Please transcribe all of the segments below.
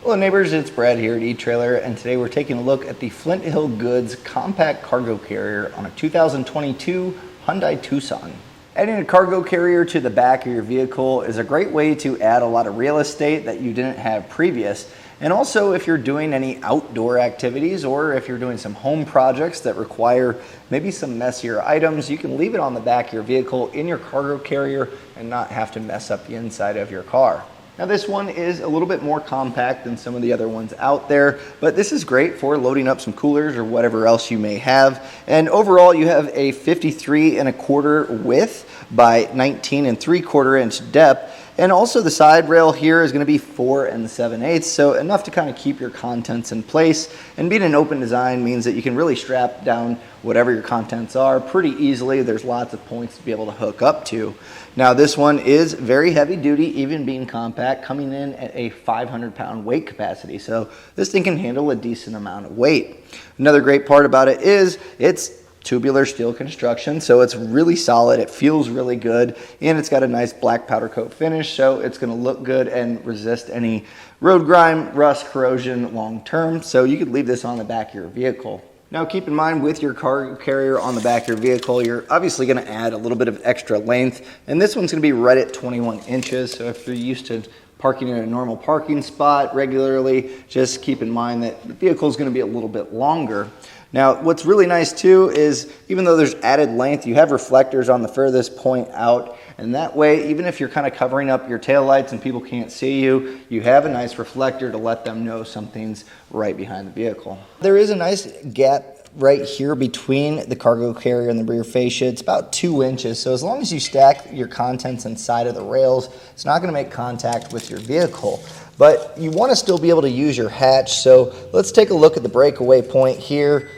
Hello neighbors, it's Brad here at eTrailer, and today we're taking a look at the Flint Hill Goods compact cargo carrier on a 2022 Hyundai Tucson. Adding a cargo carrier to the back of your vehicle is a great way to add a lot of real estate that you didn't have previous. And also if you're doing any outdoor activities or if you're doing some home projects that require maybe some messier items, you can leave it on the back of your vehicle in your cargo carrier and not have to mess up the inside of your car. Now this one is a little bit more compact than some of the other ones out there, but this is great for loading up some coolers or whatever else you may have. And overall you have a 53.25 width by 19.75 inch depth. And also the side rail here is going to be 4 7/8, so enough to kind of keep your contents in place. And being an open design means that you can really strap down whatever your contents are pretty easily. There's lots of points to be able to hook up to. Now this one is very heavy duty, even being compact, coming in at a 500-pound weight capacity. So this thing can handle a decent amount of weight. Another great part about it is it's tubular steel construction, so it's really solid, it feels really good, and it's got a nice black powder coat finish, so it's going to look good and resist any road grime, rust, corrosion long term. So you could leave this on the back of your vehicle. Now keep in mind, with your cargo carrier on the back of your vehicle, you're obviously going to add a little bit of extra length, and this one's going to be right at 21 inches. So if you're used to parking in a normal parking spot regularly, just keep in mind that the vehicle is going to be a little bit longer. Now, what's really nice too is even though there's added length, you have reflectors on the furthest point out, and that way, even if you're kind of covering up your taillights and people can't see you, you have a nice reflector to let them know something's right behind the vehicle. There is a nice gap right here between the cargo carrier and the rear fascia. It's about 2 inches, so as long as you stack your contents inside of the rails, it's not going to make contact with your vehicle. But you want to still be able to use your hatch, so let's take a look at the breakaway point here.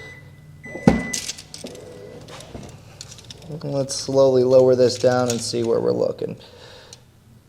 Let's slowly lower this down and see where we're looking.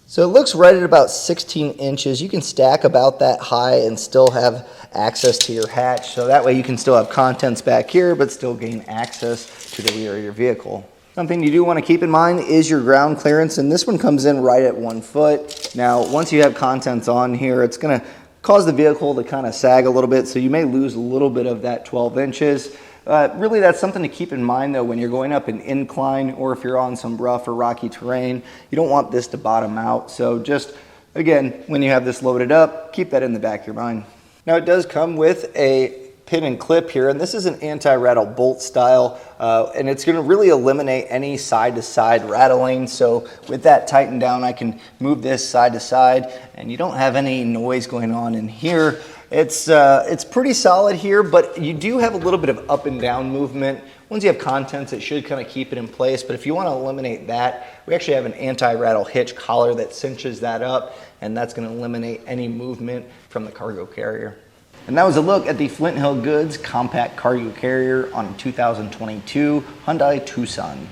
So it looks right at about 16 inches. You can stack about that high and still have access to your hatch. So that way you can still have contents back here, but still gain access to the rear of your vehicle. Something you do want to keep in mind is your ground clearance, and this one comes in right at 1 foot. Now, once you have contents on here, it's going to cause the vehicle to kind of sag a little bit, so you may lose a little bit of that 12 inches. Really, that's something to keep in mind though when you're going up an incline or if you're on some rough or rocky terrain. You don't want this to bottom out. So just, again, when you have this loaded up, keep that in the back of your mind. Now it does come with a pin and clip here, and this is an anti-rattle bolt style, and it's going to really eliminate any side-to-side rattling. So with that tightened down, I can move this side to side, and you don't have any noise going on in here. It's pretty solid here, but you do have a little bit of up and down movement. Once you have contents, it should kind of keep it in place, but if you want to eliminate that, we actually have an anti-rattle hitch collar that cinches that up, and that's going to eliminate any movement from the cargo carrier. And that was a look at the Flint Hill Goods compact cargo carrier on a 2022 Hyundai Tucson.